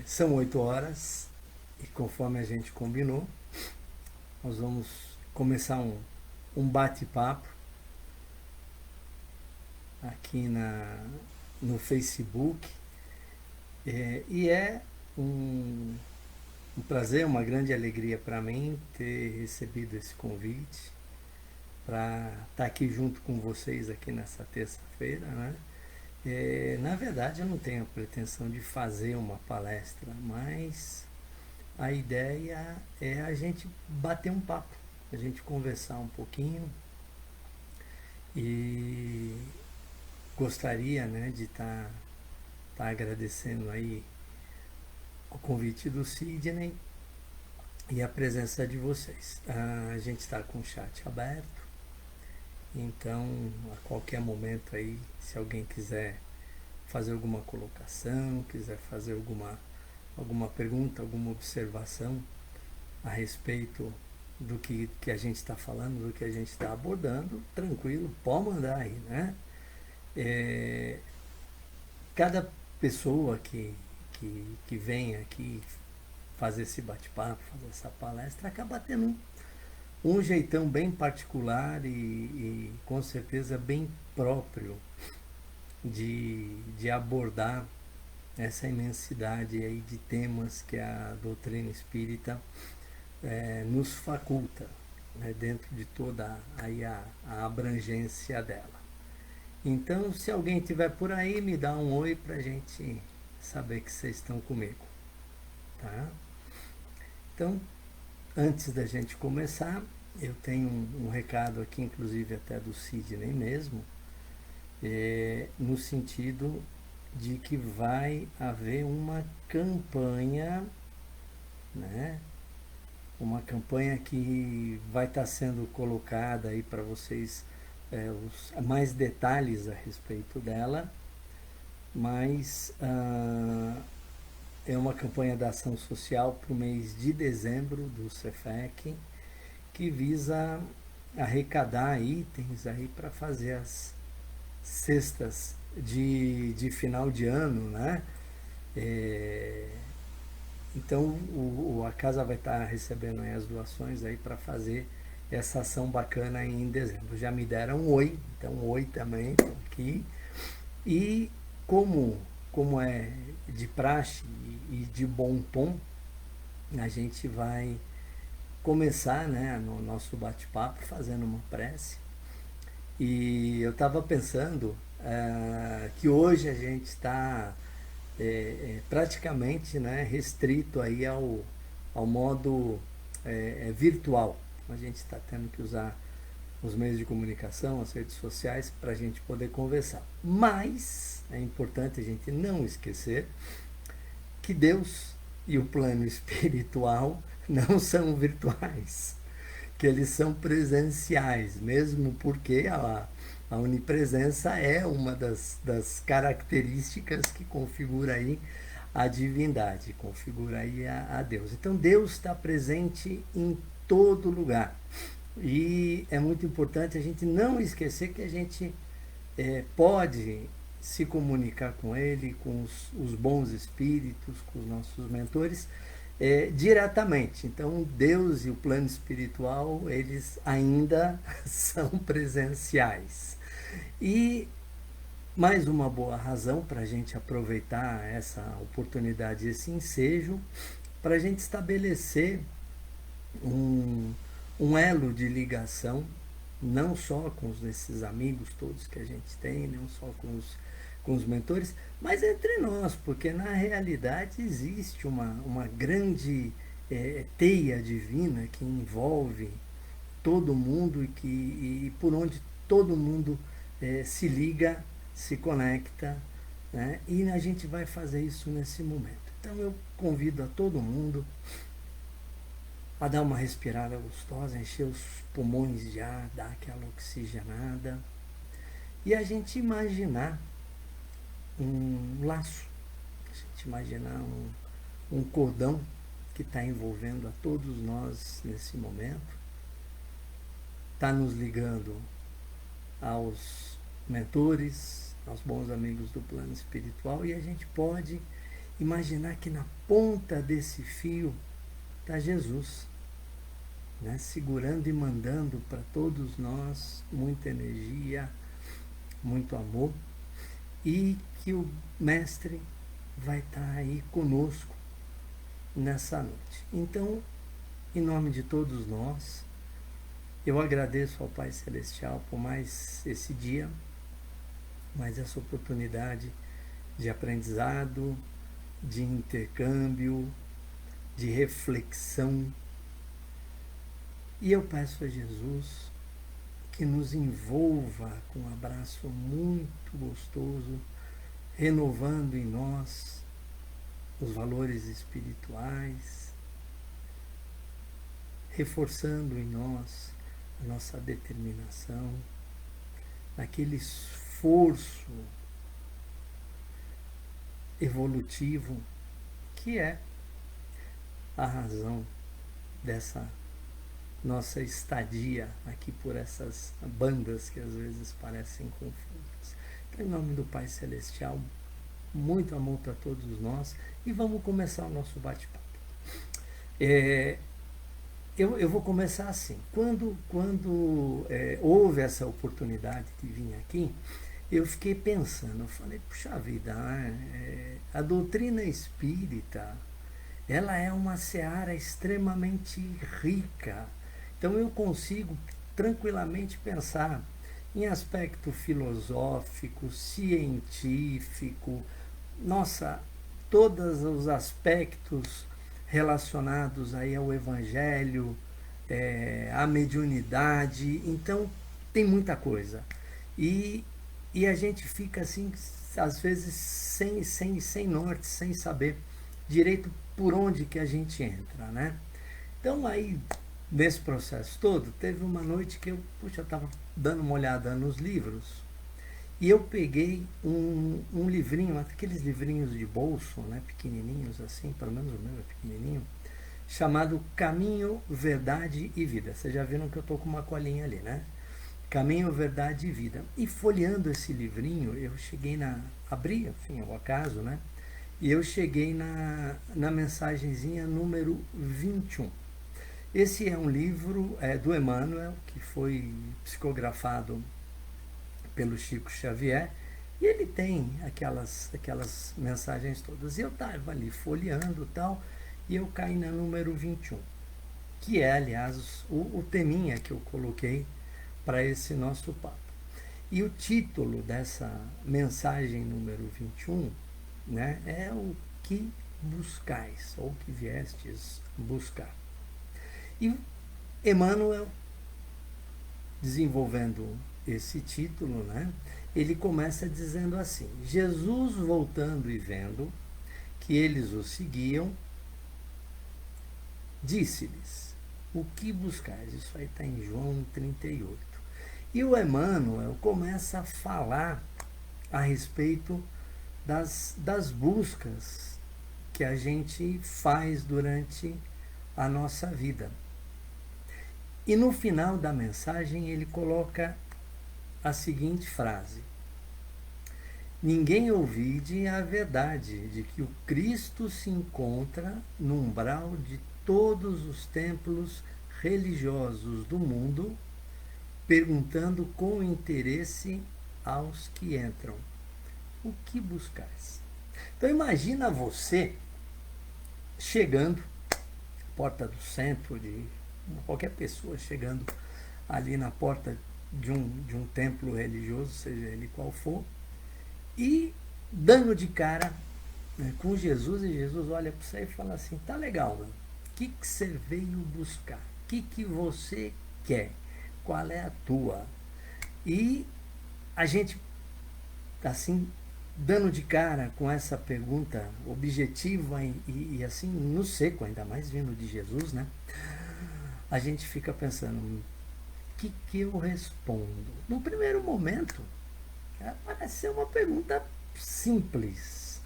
São 8 horas e conforme a gente combinou, nós vamos começar um bate-papo aqui no Facebook. E é um prazer, uma grande alegria para mim ter recebido esse convite para estar aqui junto com vocês aqui nessa terça-feira, né? Na verdade, eu não tenho a pretensão de fazer uma palestra, mas a ideia é a gente bater um papo, a gente conversar um pouquinho e gostaria, né, de tá agradecendo aí o convite do Sidney e a presença de vocês. A gente está com o chat aberto, então a qualquer momento aí, se alguém quiser fazer alguma colocação, quiser fazer alguma pergunta, alguma observação a respeito do que a gente está falando, do que a gente está abordando, tranquilo, pode mandar aí, né? Cada pessoa que vem aqui fazer esse bate-papo, fazer essa palestra, acaba tendo um jeitão bem particular e com certeza bem próprio de abordar essa imensidade aí de temas que a doutrina espírita nos faculta, né, dentro de toda aí a abrangência dela. Então, se alguém estiver por aí, me dá um oi para a gente saber que vocês estão comigo, tá? Então, antes da gente começar, eu tenho um recado aqui, inclusive até do Sidney mesmo, no sentido de que vai haver uma campanha, né? Uma campanha que vai estar sendo colocada aí para vocês mais detalhes a respeito dela, mas é uma campanha da ação social para o mês de dezembro do Cefec, que visa arrecadar itens aí para fazer as cestas de final de ano, né? Então a casa vai estar recebendo aí as doações aí para fazer essa ação bacana aí em dezembro. Já me deram um oi, então oi também, estou aqui. E como é de praxe e de bom tom, a gente vai começar, né, no nosso bate-papo fazendo uma prece. E eu estava pensando que hoje a gente está praticamente, né, restrito aí ao modo virtual. A gente está tendo que usar os meios de comunicação, as redes sociais, para a gente poder conversar. Mas é importante a gente não esquecer que Deus e o plano espiritual não são virtuais, que eles são presenciais, mesmo porque a onipresença é uma das características que configura aí a divindade, configura aí a Deus. Então Deus está presente em todo lugar. E é muito importante a gente não esquecer que a gente pode se comunicar com Ele, com os bons espíritos, com os nossos mentores, diretamente. Então, Deus e o plano espiritual, eles ainda são presenciais. E mais uma boa razão para a gente aproveitar essa oportunidade, esse ensejo, para a gente estabelecer um elo de ligação, não só com esses amigos todos que a gente tem, não só com os mentores, mas entre nós, porque na realidade existe uma grande teia divina que envolve todo mundo e por onde todo mundo se liga, se conecta, né? E a gente vai fazer isso nesse momento. Então eu convido a todo mundo a dar uma respirada gostosa, encher os pulmões de ar, dar aquela oxigenada e a gente imaginar um laço, a gente imaginar um cordão que está envolvendo a todos nós nesse momento, está nos ligando aos mentores, aos bons amigos do plano espiritual, e a gente pode imaginar que na ponta desse fio está Jesus, né? Segurando e mandando para todos nós muita energia, muito amor, e que o Mestre vai estar aí conosco nessa noite. Então, em nome de todos nós, eu agradeço ao Pai Celestial por mais esse dia, mais essa oportunidade de aprendizado, de intercâmbio, de reflexão. E eu peço a Jesus que nos envolva com um abraço muito gostoso, renovando em nós os valores espirituais, reforçando em nós a nossa determinação, naquele esforço evolutivo que é a razão dessa nossa estadia aqui por essas bandas que às vezes parecem confusas. Então, em nome do Pai Celestial, muito amor para todos nós e vamos começar o nosso bate-papo. Eu vou começar assim. Quando houve essa oportunidade de vir aqui, eu fiquei pensando, eu falei, puxa vida, a doutrina espírita, ela é uma seara extremamente rica. Então eu consigo tranquilamente pensar em aspecto filosófico, científico, nossa, todos os aspectos relacionados aí ao Evangelho, à mediunidade, então tem muita coisa. E a gente fica assim, às vezes, sem norte, sem saber direito por onde que a gente entra, né? Então aí, nesse processo todo, teve uma noite que eu estava dando uma olhada nos livros e eu peguei um livrinho, aqueles livrinhos de bolso, né, pequenininhos assim, pelo menos o meu é pequenininho, chamado Caminho, Verdade e Vida. Vocês já viram que eu estou com uma colinha ali, né? Caminho, Verdade e Vida. E folheando esse livrinho, eu cheguei abri, enfim, ao acaso, né? E eu cheguei na mensagenzinha número 21. Esse é um livro do Emmanuel, que foi psicografado pelo Chico Xavier, e ele tem aquelas mensagens todas. E eu estava ali folheando e tal, e eu caí na número 21, que é, aliás, o teminha que eu coloquei para esse nosso papo. E o título dessa mensagem número 21, né, é o que buscais, ou que viestes buscar. E Emmanuel, desenvolvendo esse título, né, ele começa dizendo assim: Jesus, voltando e vendo que eles o seguiam, disse-lhes: o que buscais? Isso aí está em João 38. E o Emmanuel começa a falar a respeito das buscas que a gente faz durante a nossa vida. E no final da mensagem ele coloca a seguinte frase: ninguém ouvide a verdade de que o Cristo se encontra no umbral de todos os templos religiosos do mundo, perguntando com interesse aos que entram: o que buscais? Então imagina você chegando à porta do centro, de qualquer pessoa chegando ali na porta de um templo religioso, seja ele qual for, e dando de cara, né, com Jesus, e Jesus olha para você e fala assim: tá legal, mano, o que você veio buscar? O que você quer? Qual é a tua? E a gente, assim, dando de cara com essa pergunta objetiva e assim, no seco, ainda mais vindo de Jesus, né? A gente fica pensando: o que eu respondo? No primeiro momento, parece ser uma pergunta simples,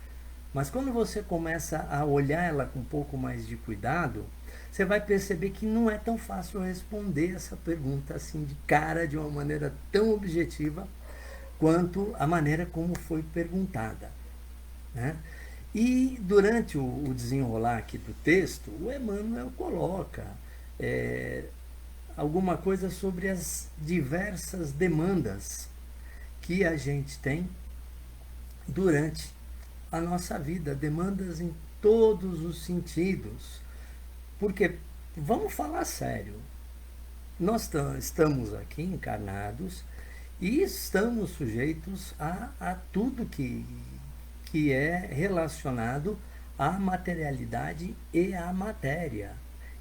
mas quando você começa a olhar ela com um pouco mais de cuidado, você vai perceber que não é tão fácil responder essa pergunta assim de cara, de uma maneira tão objetiva quanto a maneira como foi perguntada, né? E durante o desenrolar aqui do texto, o Emmanuel coloca alguma coisa sobre as diversas demandas que a gente tem durante a nossa vida, demandas em todos os sentidos. Porque, vamos falar sério, nós estamos aqui encarnados e estamos sujeitos a tudo que é relacionado à materialidade e à matéria.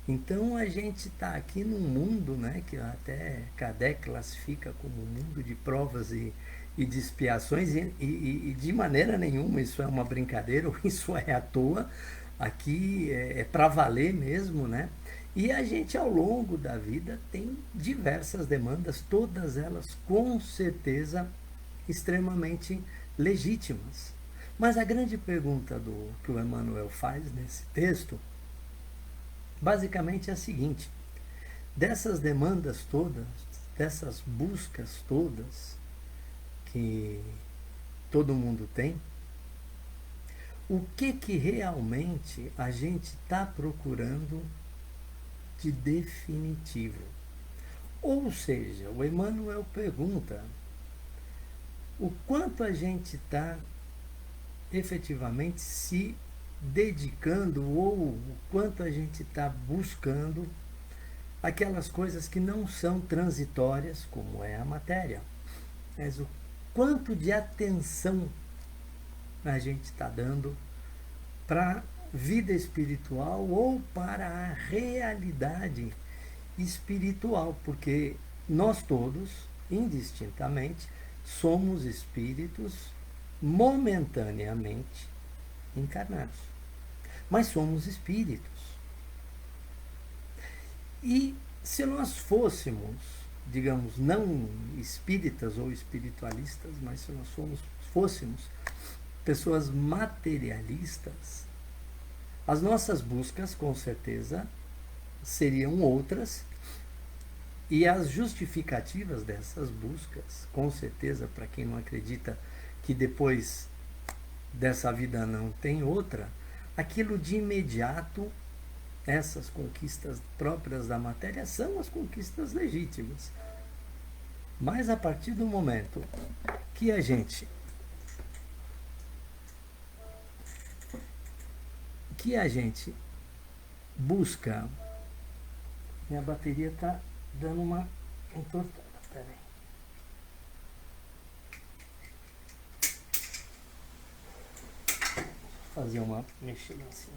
Então a gente está aqui num mundo, né, que até Kardec classifica como um mundo de provas e de expiações, e de maneira nenhuma isso é uma brincadeira ou isso é à toa. Aqui é para valer mesmo, né? E a gente ao longo da vida tem diversas demandas, todas elas com certeza extremamente legítimas. Mas a grande pergunta que o Emmanuel faz nesse texto, basicamente é a seguinte: dessas demandas todas, dessas buscas todas que todo mundo tem, o que realmente a gente está procurando de definitivo? Ou seja, o Emmanuel pergunta o quanto a gente está efetivamente se dedicando ou o quanto a gente está buscando aquelas coisas que não são transitórias, como é a matéria. Mas o quanto de atenção a gente está dando para a vida espiritual ou para a realidade espiritual, porque nós todos, indistintamente, somos espíritos momentaneamente encarnados, mas somos espíritos. E se nós fôssemos, digamos, não espíritas ou espiritualistas, mas se nós fôssemos pessoas materialistas, as nossas buscas, com certeza, seriam outras, e as justificativas dessas buscas, com certeza, para quem não acredita que depois dessa vida não tem outra, aquilo de imediato, essas conquistas próprias da matéria são as conquistas legítimas. Mas a partir do momento que a gente busca. Minha bateria está dando uma entortada. Peraí. Vou fazer uma mexida assim.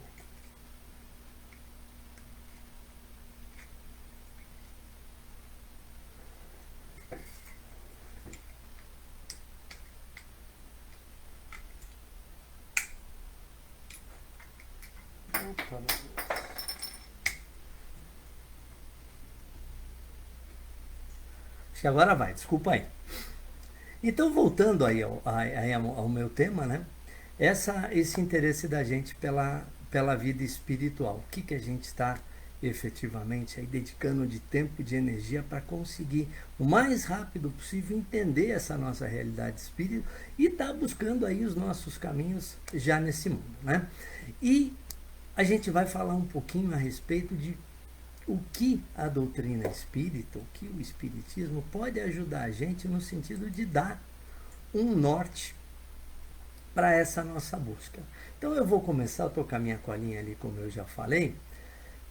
Opa, acho que agora vai, desculpa aí. Então, voltando aí ao meu tema, né? Esse interesse da gente pela vida espiritual. O que a gente está efetivamente aí dedicando de tempo e de energia para conseguir o mais rápido possível entender essa nossa realidade espírita e estar buscando aí os nossos caminhos já nesse mundo, né? E a gente vai falar um pouquinho a respeito de o que a doutrina espírita, o que o espiritismo pode ajudar a gente no sentido de dar um norte para essa nossa busca. Então eu vou começar a tocar minha colinha ali, como eu já falei,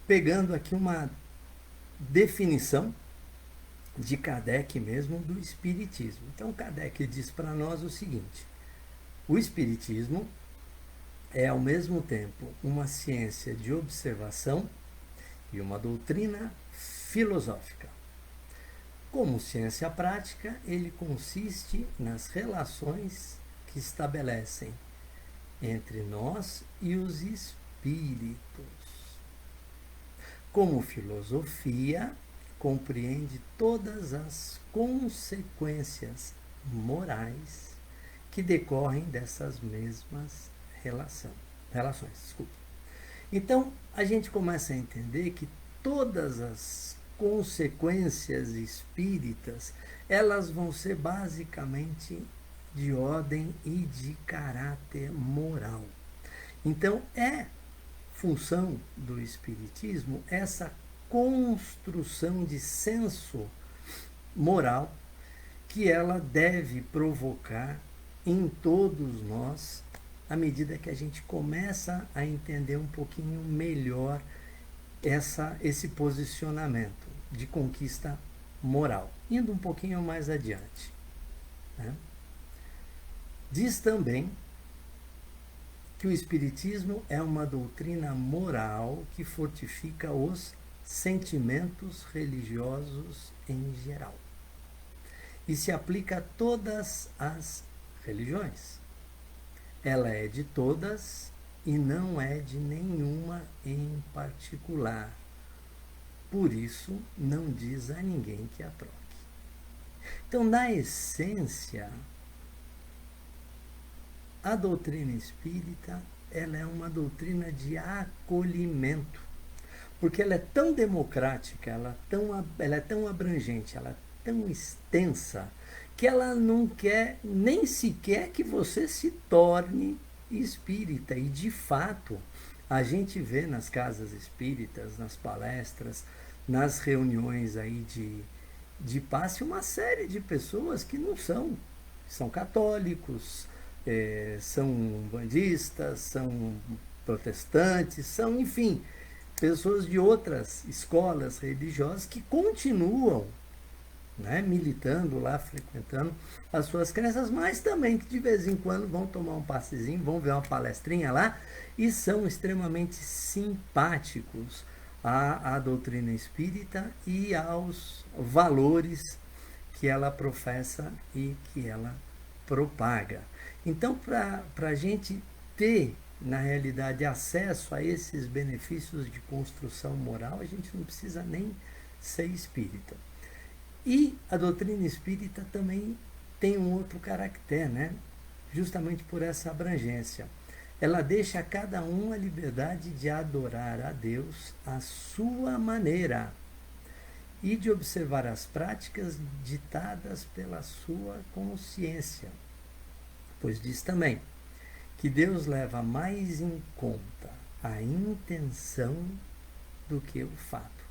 pegando aqui uma definição de Kardec mesmo do espiritismo. Então Kardec diz para nós o seguinte: o espiritismo é ao mesmo tempo uma ciência de observação e uma doutrina filosófica. Como ciência prática, ele consiste nas relações que estabelecem entre nós e os espíritos. Como filosofia, compreende todas as consequências morais que decorrem dessas mesmas relações. Desculpa. Então, a gente começa a entender que todas as consequências espíritas, elas vão ser basicamente de ordem e de caráter moral. Então, é função do Espiritismo essa construção de senso moral que ela deve provocar em todos nós à medida que a gente começa a entender um pouquinho melhor esse posicionamento de conquista moral. Indo um pouquinho mais adiante, né? Diz também que o Espiritismo é uma doutrina moral que fortifica os sentimentos religiosos em geral e se aplica a todas as religiões. Ela é de todas e não é de nenhuma em particular. Por isso, não diz a ninguém que a troque. Então, na essência, a doutrina espírita, ela é uma doutrina de acolhimento, porque ela é tão democrática, ela é tão abrangente, ela é tão extensa, que ela não quer nem sequer que você se torne espírita. E, de fato, a gente vê nas casas espíritas, nas palestras, nas reuniões aí de passe, uma série de pessoas que não são católicos, são bandistas, são protestantes, são, enfim, pessoas de outras escolas religiosas que continuam, né, militando lá, frequentando as suas crenças, mas também que de vez em quando vão tomar um passezinho, vão ver uma palestrinha lá e são extremamente simpáticos à doutrina espírita e aos valores que ela professa e que ela propaga. Então, para a gente ter, na realidade, acesso a esses benefícios de construção moral, a gente não precisa nem ser espírita. E a doutrina espírita também tem um outro caractere, né? Justamente por essa abrangência. Ela deixa a cada um a liberdade de adorar a Deus à sua maneira e de observar as práticas ditadas pela sua consciência. Pois diz também que Deus leva mais em conta a intenção do que o fato.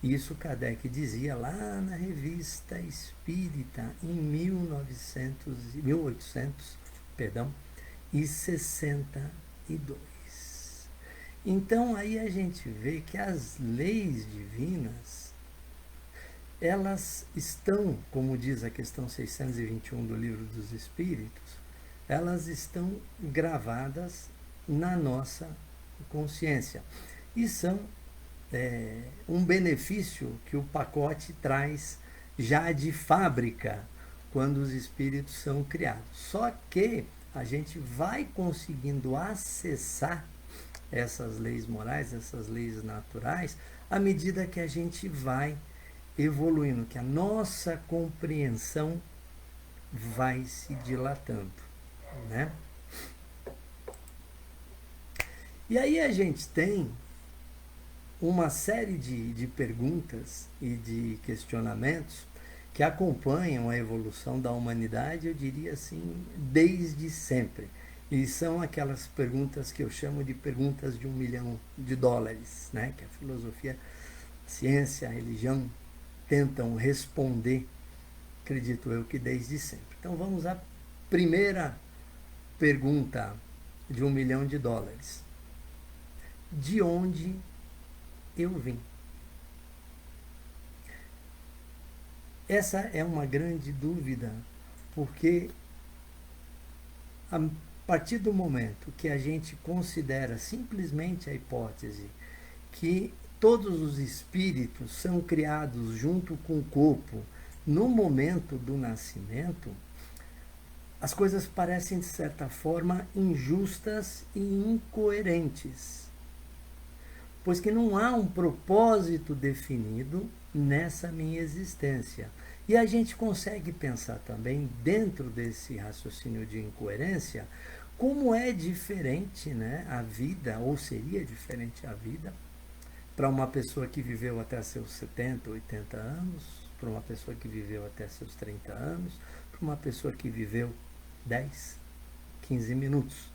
Isso Kardec dizia lá na Revista Espírita em 1862. Então aí a gente vê que as leis divinas, elas estão, como diz a questão 621 do Livro dos Espíritos, elas estão gravadas na nossa consciência e são um benefício que o pacote traz já de fábrica quando os espíritos são criados. Só que a gente vai conseguindo acessar essas leis morais, essas leis naturais, à medida que a gente vai evoluindo, que a nossa compreensão vai se dilatando, né? E aí a gente tem uma série de perguntas e de questionamentos que acompanham a evolução da humanidade, eu diria assim, desde sempre. E são aquelas perguntas que eu chamo de perguntas de $1 milhão, né? Que a filosofia, a ciência, a religião tentam responder, acredito eu, que desde sempre. Então vamos à primeira pergunta de $1 milhão. De onde eu vim? Essa é uma grande dúvida, porque a partir do momento que a gente considera simplesmente a hipótese que todos os espíritos são criados junto com o corpo no momento do nascimento, as coisas parecem, de certa forma, injustas e incoerentes, pois que não há um propósito definido nessa minha existência. E a gente consegue pensar também, dentro desse raciocínio de incoerência, como é diferente, né, a vida, ou seria diferente a vida, para uma pessoa que viveu até seus 70, 80 anos, para uma pessoa que viveu até seus 30 anos, para uma pessoa que viveu 10, 15 minutos.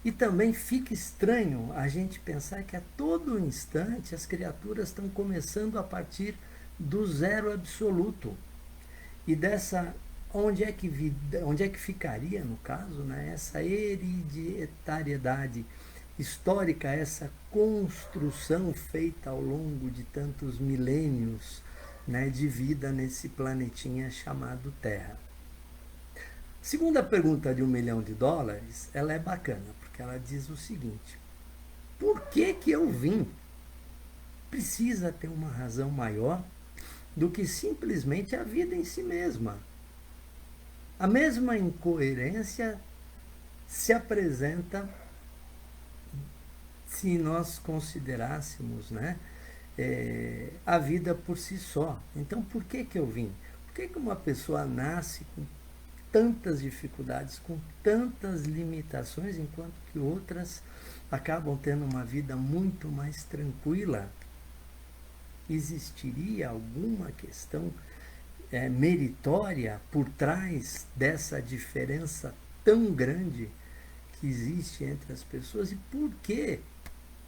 E também fica estranho a gente pensar que a todo instante as criaturas estão começando a partir do zero absoluto. E dessa, onde é que ficaria, no caso, né, essa hereditariedade histórica, essa construção feita ao longo de tantos milênios, né, de vida nesse planetinha chamado Terra. Segunda pergunta de US$ 1 milhão, ela é bacana, porque ela diz o seguinte: por que eu vim? Precisa ter uma razão maior do que simplesmente a vida em si mesma. A mesma incoerência se apresenta se nós considerássemos, né, a vida por si só. Então, por que eu vim? Por que uma pessoa nasce com tantas dificuldades, com tantas limitações, enquanto que outras acabam tendo uma vida muito mais tranquila? Existiria alguma questão meritória por trás dessa diferença tão grande que existe entre as pessoas? E por quê?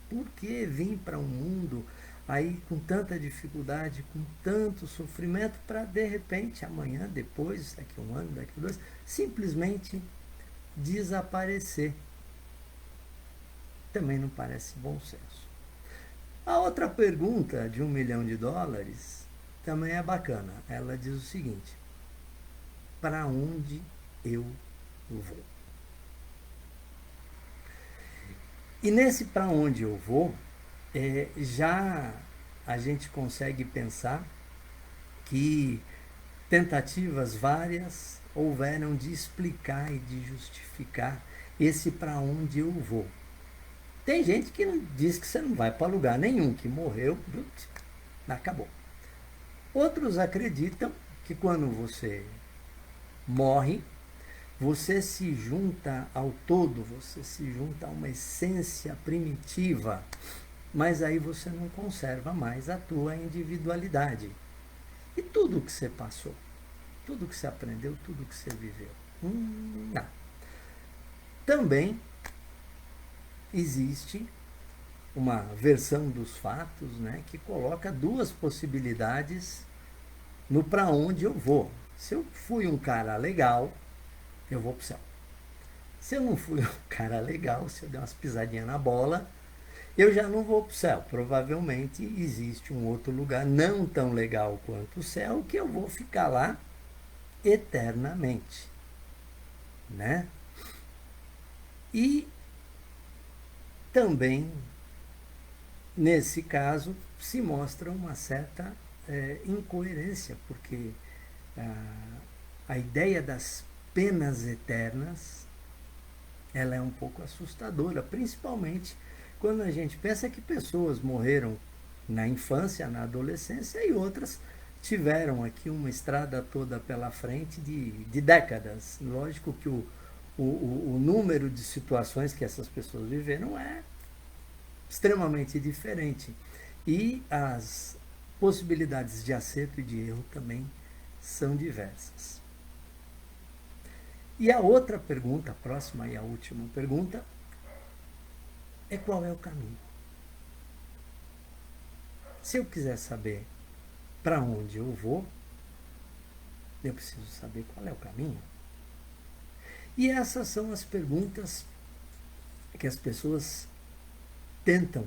Por que vir para um mundo aí com tanta dificuldade, com tanto sofrimento, para de repente, amanhã, depois, daqui a 1 ano, daqui a 2, simplesmente desaparecer? Também não parece bom senso. A outra pergunta de US$ 1 milhão também é bacana. Ela diz o seguinte: para onde eu vou? E nesse para onde eu vou, já a gente consegue pensar que tentativas várias houveram de explicar e de justificar esse para onde eu vou. Tem gente que diz que você não vai para lugar nenhum, que morreu, acabou. Outros acreditam que quando você morre, você se junta ao todo, você se junta a uma essência primitiva, mas aí você não conserva mais a tua individualidade. E tudo que você passou, tudo que você aprendeu, tudo que você viveu? Não. Também existe uma versão dos fatos, né, que coloca duas possibilidades no para onde eu vou. Se eu fui um cara legal, eu vou para o céu. Se eu não fui um cara legal, se eu der umas pisadinhas na bola, eu já não vou para o céu. Provavelmente existe um outro lugar não tão legal quanto o céu, que eu vou ficar lá eternamente, né? E também, nesse caso, se mostra uma certa incoerência, porque a ideia das penas eternas, ela é um pouco assustadora, principalmente quando a gente pensa que pessoas morreram na infância, na adolescência, e outras tiveram aqui uma estrada toda pela frente de décadas. Lógico que o número de situações que essas pessoas viveram é extremamente diferente. E as possibilidades de acerto e de erro também são diversas. E a outra pergunta, a próxima e a última pergunta, é: qual é o caminho? Se eu quiser saber para onde eu vou, eu preciso saber qual é o caminho. E essas são as perguntas que as pessoas tentam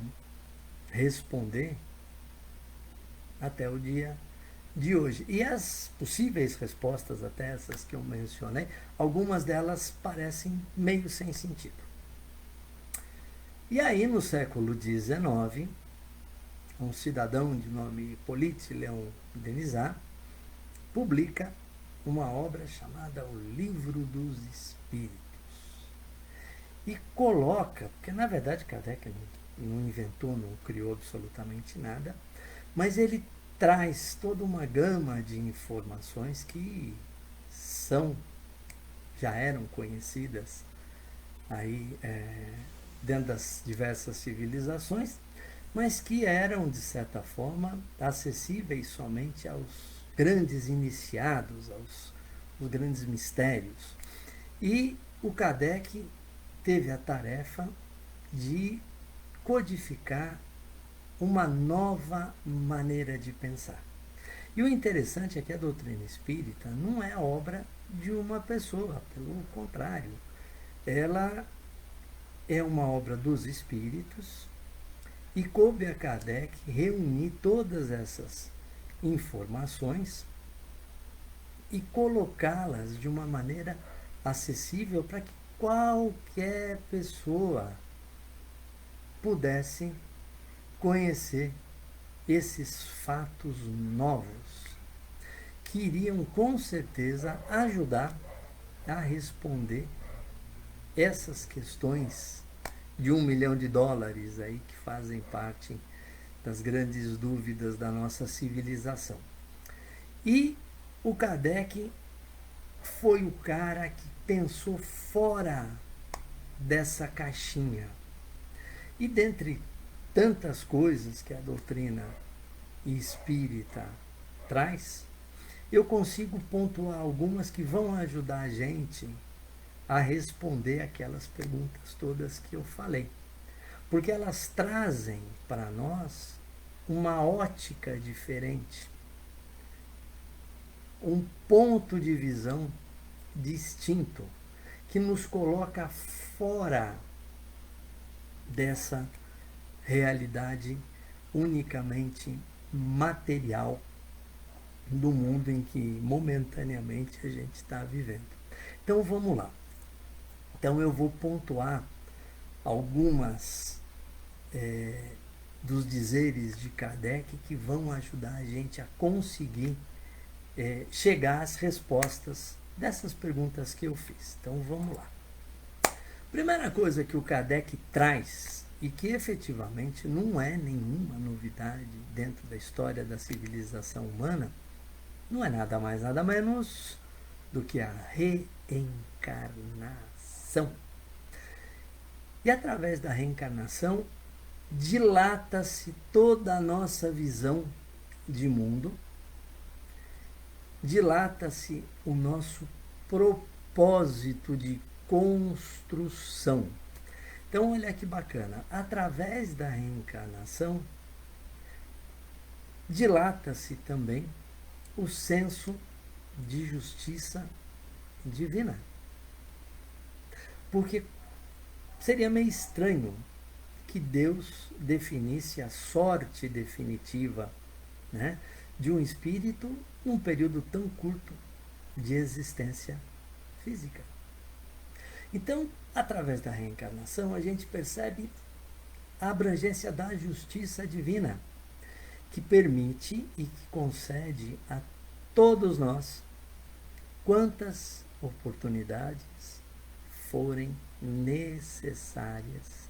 responder até o dia de hoje. E as possíveis respostas, até essas que eu mencionei, algumas delas parecem meio sem sentido. E aí, no século XIX, um cidadão de nome Hippolyte Léon Denisard publica uma obra chamada O Livro dos Espíritos. E coloca, porque na verdade Kardec não inventou, não criou absolutamente nada, mas ele traz toda uma gama de informações que já eram conhecidas aí dentro das diversas civilizações, mas que eram, de certa forma, acessíveis somente aos grandes iniciados, aos grandes mistérios. E o Kardec teve a tarefa de codificar uma nova maneira de pensar. E o interessante é que a doutrina espírita não é obra de uma pessoa, pelo contrário, ela é uma obra dos espíritos e coube a Kardec reunir todas essas informações e colocá-las de uma maneira acessível para que qualquer pessoa pudesse conhecer esses fatos novos que iriam com certeza ajudar a responder essas questões de $1 milhão aí que fazem parte das grandes dúvidas da nossa civilização. E o Kardec foi o cara que pensou fora dessa caixinha. E dentre tantas coisas que a doutrina espírita traz, eu consigo pontuar algumas que vão ajudar a gente a responder aquelas perguntas todas que eu falei. Porque elas trazem para nós uma ótica diferente, um ponto de visão distinto, que nos coloca fora dessa realidade unicamente material do mundo em que momentaneamente a gente está vivendo. Então vamos lá. Então eu vou pontuar algumas dos dizeres de Kardec que vão ajudar a gente a conseguir chegar às respostas dessas perguntas que eu fiz. Então vamos lá. Primeira coisa que o Kardec traz, e que efetivamente não é nenhuma novidade dentro da história da civilização humana, não é nada mais, nada menos do que a reencarnação. E através da reencarnação, dilata-se toda a nossa visão de mundo, dilata-se o nosso propósito de construção. Então, olha que bacana, através da reencarnação, dilata-se também o senso de justiça divina. Porque seria meio estranho que Deus definisse a sorte definitiva, né, de um espírito num período tão curto de existência física. Então, através da reencarnação, a gente percebe a abrangência da justiça divina, que permite e que concede a todos nós quantas oportunidades forem necessárias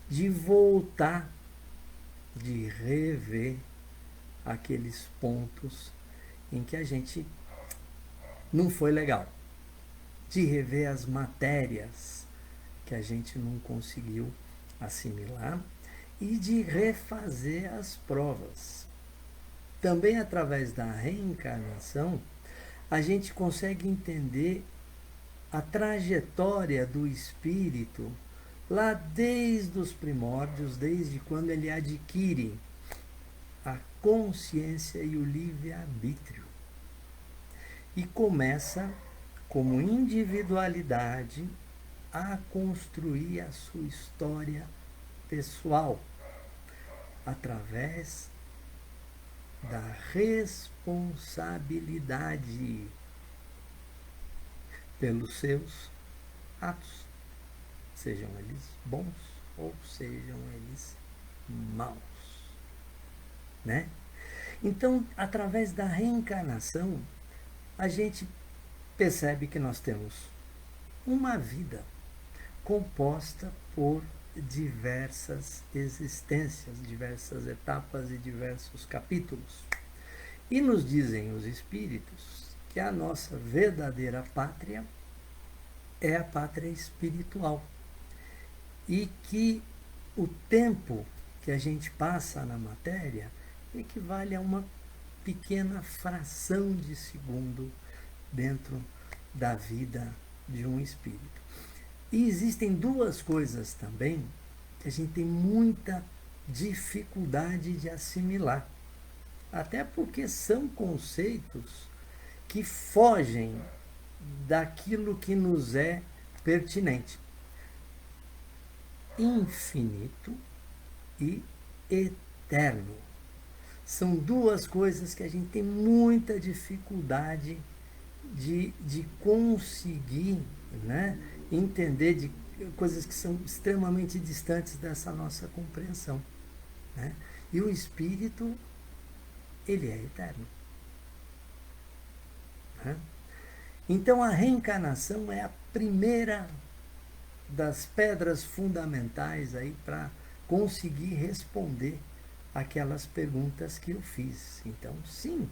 de voltar, de rever aqueles pontos em que a gente não foi legal, de rever as matérias que a gente não conseguiu assimilar e de refazer as provas. Também através da reencarnação, a gente consegue entender a trajetória do espírito lá desde os primórdios, desde quando ele adquire a consciência e o livre-arbítrio. E começa, como individualidade, a construir a sua história pessoal, através da responsabilidade pelos seus atos, sejam eles bons ou sejam eles maus, né? Então, através da reencarnação, a gente percebe que nós temos uma vida composta por diversas existências, diversas etapas e diversos capítulos. E nos dizem os espíritos que a nossa verdadeira pátria é a pátria espiritual. E que o tempo que a gente passa na matéria equivale a uma pequena fração de segundo dentro da vida de um espírito. E existem duas coisas também que a gente tem muita dificuldade de assimilar. Até porque são conceitos que fogem daquilo que nos é pertinente. Infinito e eterno. São duas coisas que a gente tem muita dificuldade de conseguir, né, entender, de coisas que são extremamente distantes dessa nossa compreensão. Né? E o Espírito, ele é eterno. Né? Então a reencarnação é a primeira das pedras fundamentais aí para conseguir responder aquelas perguntas que eu fiz. Então, sim,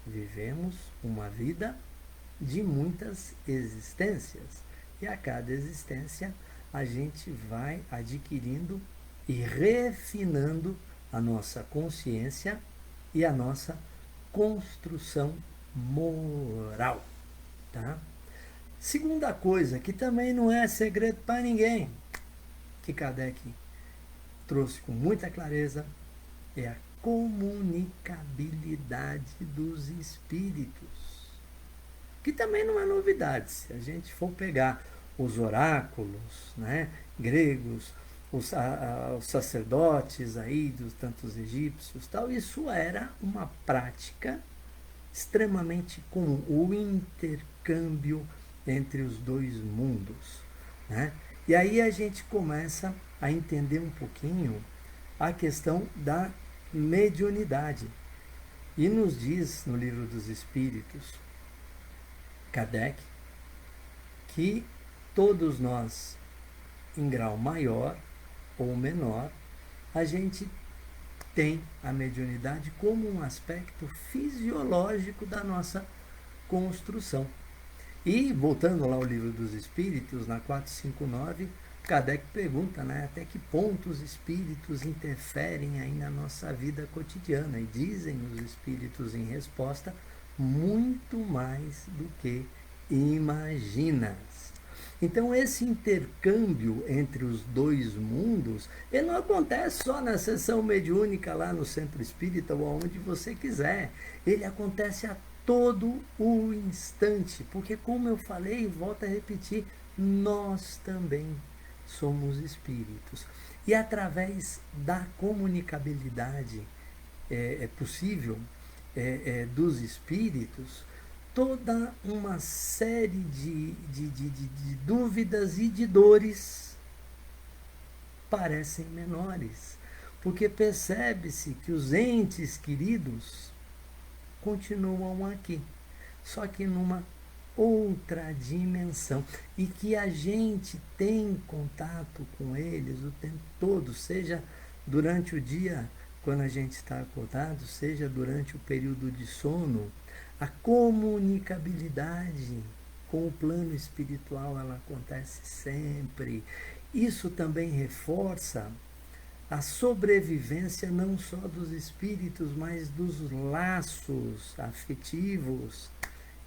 vivemos uma vida de muitas existências. E a cada existência a gente vai adquirindo e refinando a nossa consciência e a nossa construção moral. Tá? Segunda coisa, que também não é segredo para ninguém, que Kardec trouxe com muita clareza, é a comunicabilidade dos espíritos. Que também não é novidade. Se a gente for pegar os oráculos, né, gregos, os sacerdotes aí, dos tantos egípcios, tal, isso era uma prática extremamente comum, o intercâmbio entre os dois mundos. Né? E aí a gente começa a entender um pouquinho a questão da mediunidade. E nos diz no Livro dos Espíritos, Kardec, que todos nós, em grau maior ou menor, a gente tem a mediunidade como um aspecto fisiológico da nossa construção. E, voltando lá ao Livro dos Espíritos, na 459, Kardec pergunta, né, até que ponto os espíritos interferem aí na nossa vida cotidiana. E dizem os espíritos em resposta, muito mais do que imaginas. Então esse intercâmbio entre os dois mundos, ele não acontece só na sessão mediúnica lá no Centro Espírita ou aonde você quiser. Ele acontece a todo o instante, porque como eu falei, volto a repetir, nós também somos espíritos. E através da comunicabilidade possível dos espíritos, toda uma série de dúvidas e de dores parecem menores, porque percebe-se que os entes queridos continuam aqui, só que numa outra dimensão, e que a gente tem contato com eles o tempo todo, seja durante o dia, quando a gente está acordado, seja durante o período de sono. A comunicabilidade com o plano espiritual, ela acontece sempre. Isso também reforça a sobrevivência não só dos espíritos, mas dos laços afetivos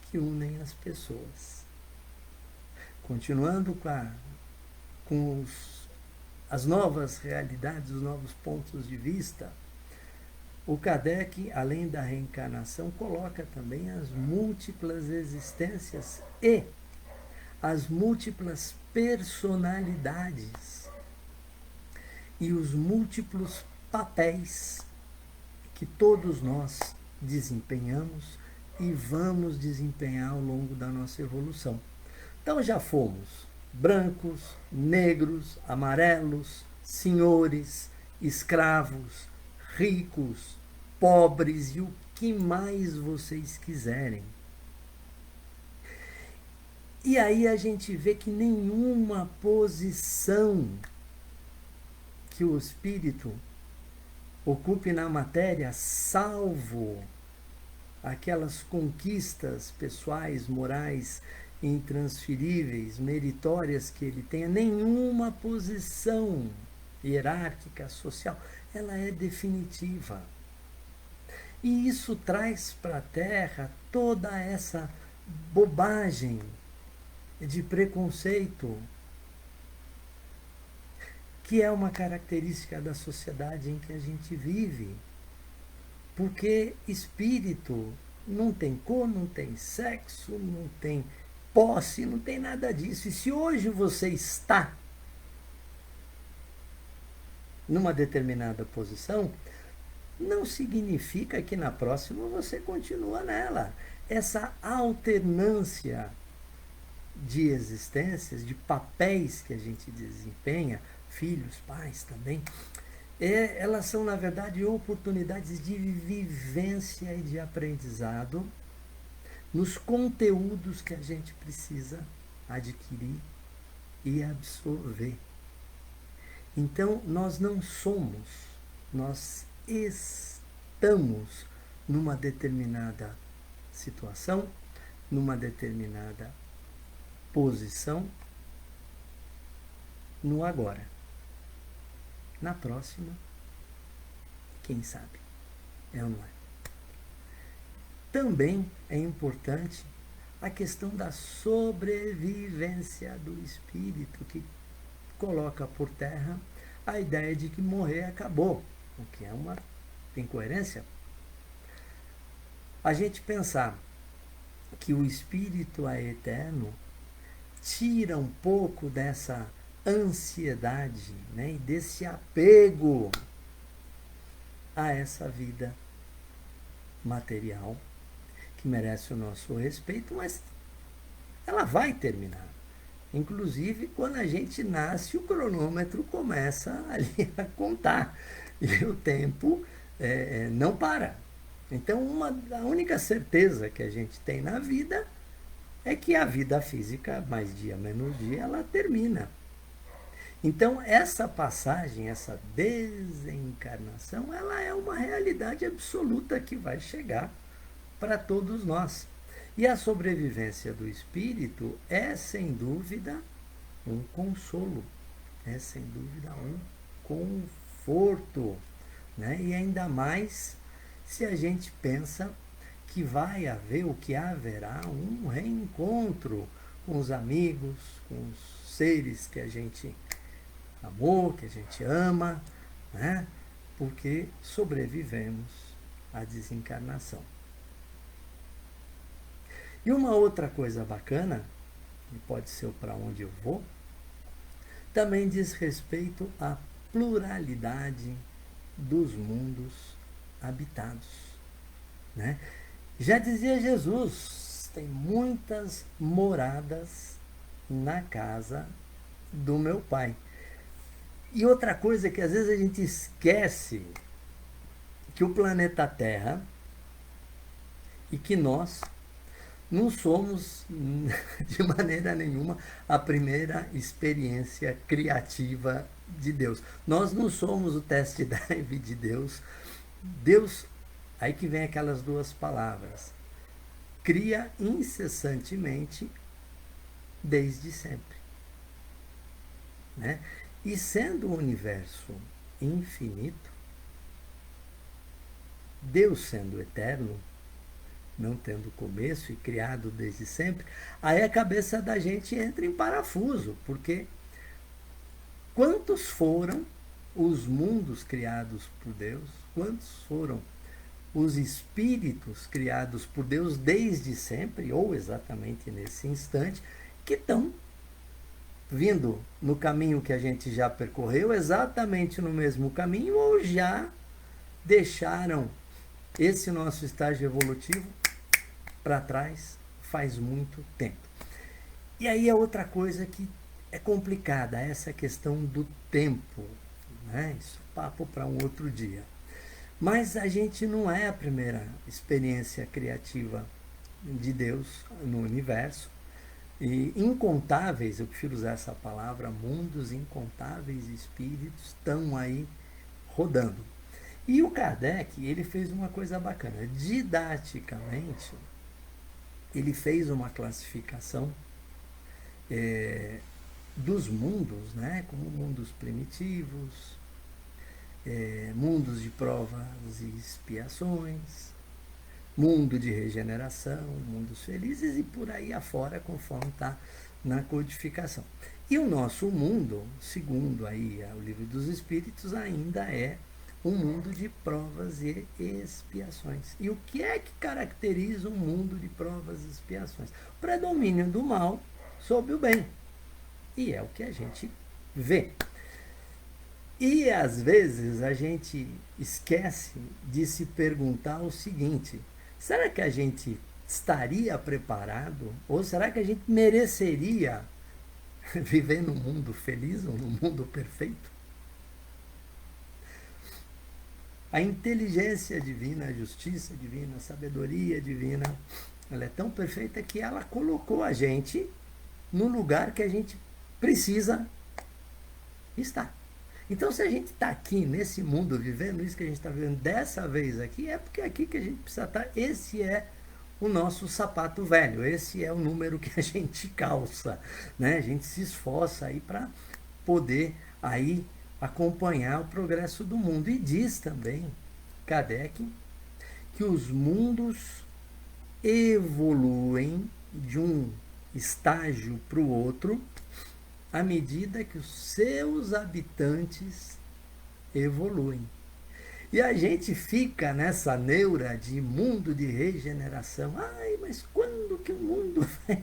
que unem as pessoas. Continuando com as novas realidades, os novos pontos de vista, o Kardec, além da reencarnação, coloca também as múltiplas existências e as múltiplas personalidades e os múltiplos papéis que todos nós desempenhamos e vamos desempenhar ao longo da nossa evolução. Então já fomos brancos, negros, amarelos, senhores, escravos, ricos, pobres e o que mais vocês quiserem. E aí a gente vê que nenhuma posição que o espírito ocupe na matéria, salvo aquelas conquistas pessoais, morais, intransferíveis, meritórias que ele tenha, nenhuma posição hierárquica, social, ela é definitiva. E isso traz para a Terra toda essa bobagem de preconceito que é uma característica da sociedade em que a gente vive. Porque espírito não tem cor, não tem sexo, não tem posse, não tem nada disso. E se hoje você está numa determinada posição, não significa que na próxima você continua nela. Essa alternância de existências, de papéis que a gente desempenha, filhos, pais também, elas são, na verdade, oportunidades de vivência e de aprendizado nos conteúdos que a gente precisa adquirir e absorver. Então, nós não somos, nós estamos numa determinada situação, numa determinada posição, no agora. Na próxima, quem sabe? É ou não é? Também é importante a questão da sobrevivência do espírito, que coloca por terra a ideia de que morrer acabou, o que é uma incoerência. A gente pensar que o espírito é eterno tira um pouco dessa ansiedade, né, e desse apego a essa vida material, que merece o nosso respeito, mas ela vai terminar. Inclusive, quando a gente nasce, o cronômetro começa ali a contar e o tempo não para. Então, a única certeza que a gente tem na vida é que a vida física, mais dia menos dia, ela termina. Então, essa passagem, essa desencarnação, ela é uma realidade absoluta que vai chegar para todos nós. E a sobrevivência do espírito é, sem dúvida, um consolo, é, sem dúvida, um conforto, né? E ainda mais se a gente pensa que vai haver, o que haverá, um reencontro com os amigos, com os seres que a gente amou, que a gente ama, né? Porque sobrevivemos à desencarnação. E uma outra coisa bacana, e pode ser para onde eu vou, também diz respeito à pluralidade dos mundos habitados, né? Já dizia Jesus, tem muitas moradas na casa do meu Pai. E outra coisa que às vezes a gente esquece, que o planeta Terra e que nós não somos de maneira nenhuma a primeira experiência criativa de Deus. Nós não somos o test drive de Deus. Deus, aí que vem aquelas duas palavras, cria incessantemente desde sempre, né? E sendo o universo infinito, Deus sendo eterno, não tendo começo e criado desde sempre, aí a cabeça da gente entra em parafuso, porque quantos foram os mundos criados por Deus, quantos foram os espíritos criados por Deus desde sempre, ou exatamente nesse instante, que estão vindo no caminho que a gente já percorreu, exatamente no mesmo caminho, ou já deixaram esse nosso estágio evolutivo para trás faz muito tempo. E aí é outra coisa que é complicada, essa questão do tempo, né? Isso é papo para um outro dia. Mas a gente não é a primeira experiência criativa de Deus no universo. E incontáveis, eu prefiro usar essa palavra, mundos, incontáveis espíritos estão aí rodando. E o Kardec, ele fez uma coisa bacana. Didaticamente, ele fez uma classificação dos mundos, né? Como mundos primitivos, mundos de provas e expiações, mundo de regeneração, mundos felizes e por aí afora, conforme está na codificação. E o nosso mundo, segundo aí o Livro dos Espíritos, ainda é um mundo de provas e expiações. E o que é que caracteriza um mundo de provas e expiações? O predomínio do mal sobre o bem. E é o que a gente vê. E às vezes a gente esquece de se perguntar o seguinte: será que a gente estaria preparado? Ou será que a gente mereceria viver num mundo feliz ou num mundo perfeito? A inteligência divina, a justiça divina, a sabedoria divina, ela é tão perfeita que ela colocou a gente no lugar que a gente precisa estar. Então, se a gente está aqui nesse mundo vivendo isso que a gente está vivendo dessa vez aqui, é porque é aqui que a gente precisa estar. Esse é o nosso sapato velho, esse é o número que a gente calça, né? A gente se esforça aí para poder aí acompanhar o progresso do mundo. E diz também Kardec que os mundos evoluem de um estágio para o outro à medida que os seus habitantes evoluem. E a gente fica nessa neura de mundo de regeneração. Ai, mas quando que o mundo vai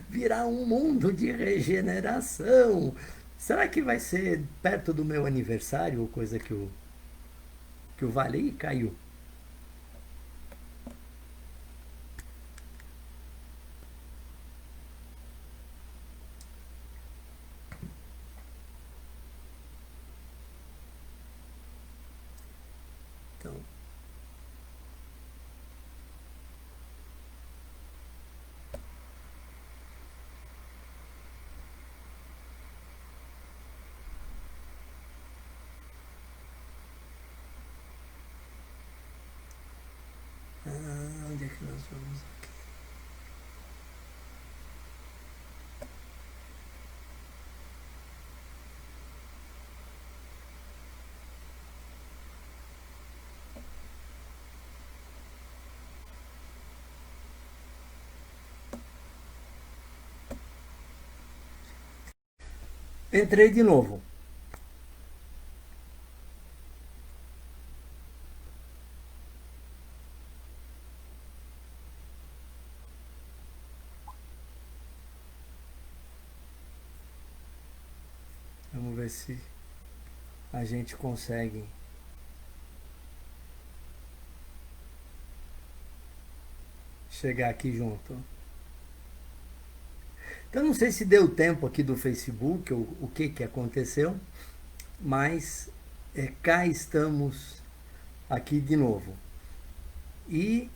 virar um mundo de regeneração? Será que vai ser perto do meu aniversário ou coisa que o Vale caiu? Então, onde é que nós vamos aqui? Entrei de novo. Vamos ver se a gente consegue chegar aqui junto. Então, não sei se deu tempo aqui do Facebook ou o que aconteceu, mas cá estamos aqui de novo. E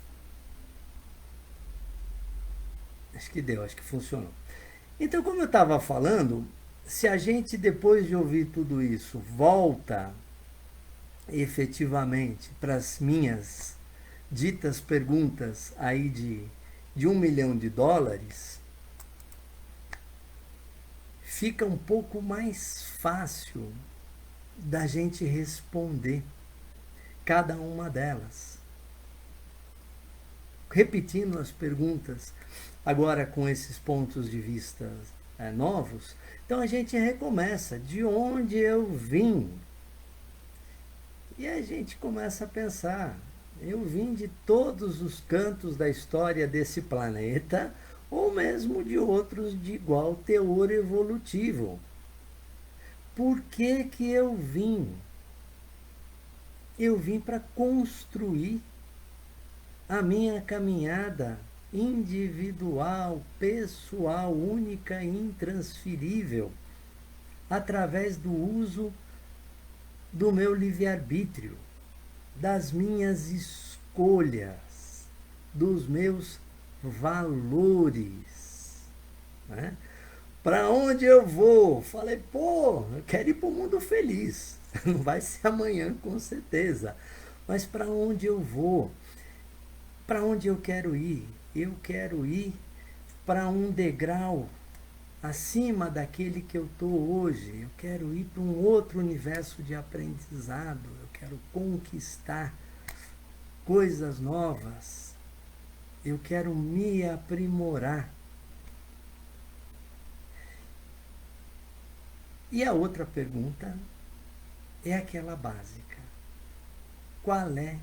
acho que deu, acho que funcionou. Então, como eu estava falando, se a gente depois de ouvir tudo isso volta efetivamente para as minhas ditas perguntas aí de US$ 1 milhão, fica um pouco mais fácil da gente responder cada uma delas. Repetindo as perguntas, agora com esses pontos de vista novos, então a gente recomeça de onde eu vim. E a gente começa a pensar, eu vim de todos os cantos da história desse planeta, ou mesmo de outros de igual teor evolutivo. Por que que eu vim? Eu vim para construir a minha caminhada individual, pessoal, única e intransferível, através do uso do meu livre-arbítrio, das minhas escolhas, dos meus valores. Né? Para onde eu vou? Falei, pô, eu quero ir para o mundo feliz. Não vai ser amanhã, com certeza. Mas para onde eu vou? Para onde eu quero ir? Eu quero ir para um degrau acima daquele que eu estou hoje. Eu quero ir para um outro universo de aprendizado. Eu quero conquistar coisas novas. Eu quero me aprimorar. E a outra pergunta é aquela básica: qual é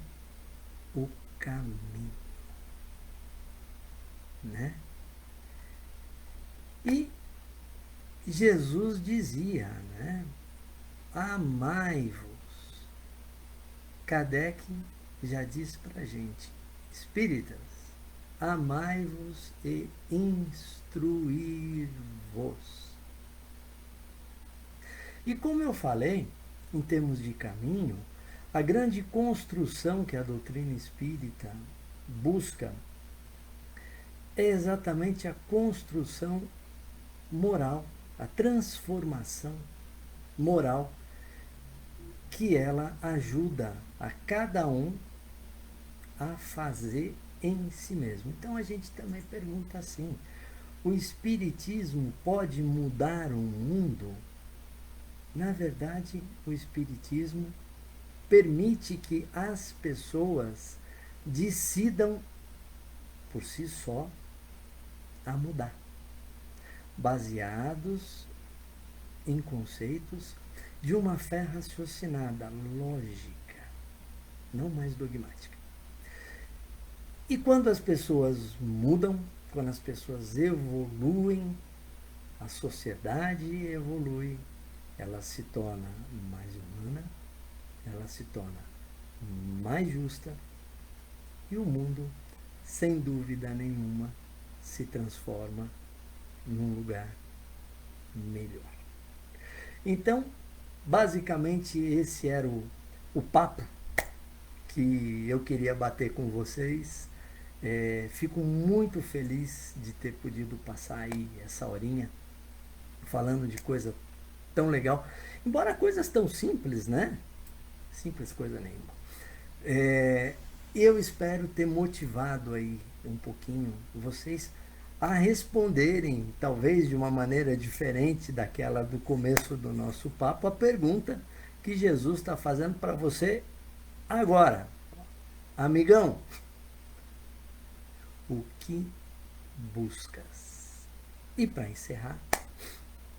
o caminho? Né? E Jesus dizia, né? Amai-vos. Kardec já disse para a gente, espíritas, amai-vos e instruir-vos. E como eu falei, em termos de caminho, a grande construção que a doutrina espírita busca é exatamente a construção moral, a transformação moral que ela ajuda a cada um a fazer em si mesmo. Então a gente também pergunta assim: o espiritismo pode mudar o mundo? Na verdade, o espiritismo permite que as pessoas decidam por si só a mudar, baseados em conceitos de uma fé raciocinada, lógica, não mais dogmática. E quando as pessoas mudam, quando as pessoas evoluem, a sociedade evolui, ela se torna mais humana, ela se torna mais justa e o mundo, sem dúvida nenhuma, se transforma num lugar melhor. Então, basicamente, esse era o papo que eu queria bater com vocês. Fico muito feliz de ter podido passar aí essa horinha falando de coisa tão legal. Embora coisas tão simples, né? Simples coisa nenhuma. Eu espero ter motivado aí um pouquinho vocês a responderem, talvez de uma maneira diferente daquela do começo do nosso papo, a pergunta que Jesus está fazendo para você agora. Amigão, o que buscas? E para encerrar,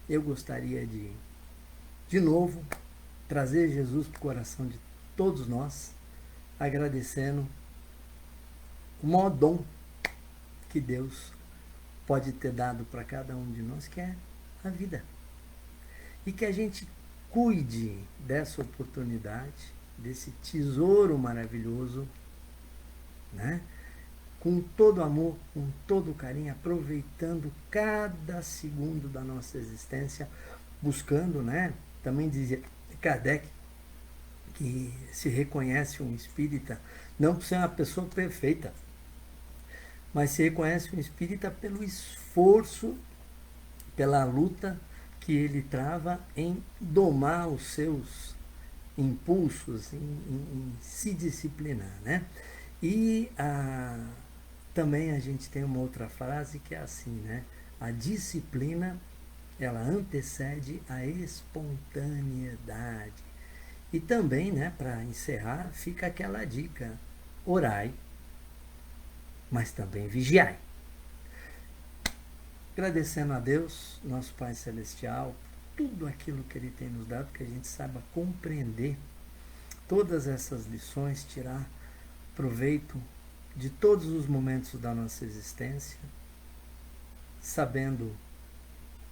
eu gostaria de novo, trazer Jesus para o coração de todos nós, agradecendo o maior dom que Deus pode ter dado para cada um de nós, que é a vida. E que a gente cuide dessa oportunidade, desse tesouro maravilhoso, né? Com todo amor, com todo carinho, aproveitando cada segundo da nossa existência, buscando, né? Também dizia Kardec que se reconhece um espírita não por ser uma pessoa perfeita, mas se reconhece um espírita pelo esforço, pela luta que ele trava em domar os seus impulsos, em se disciplinar, né? E também a gente tem uma outra frase que é assim, né? A disciplina, ela antecede a espontaneidade. E também, né, para encerrar, fica aquela dica: orai, mas também vigiai. Agradecendo a Deus, nosso Pai Celestial, tudo aquilo que Ele tem nos dado, que a gente saiba compreender todas essas lições, tirar proveito de todos os momentos da nossa existência, sabendo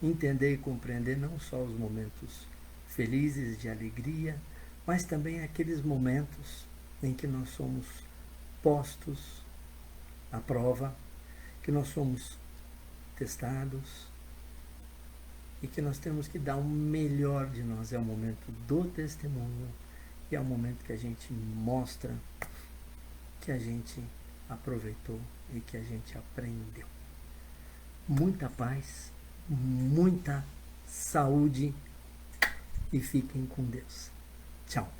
entender e compreender não só os momentos felizes de alegria, mas também aqueles momentos em que nós somos postos à prova, que nós somos testados e que nós temos que dar o melhor de nós. É o momento do testemunho e é o momento que a gente mostra que a gente aproveitou e que a gente aprendeu. Muita paz, muita saúde e fiquem com Deus. Tchau.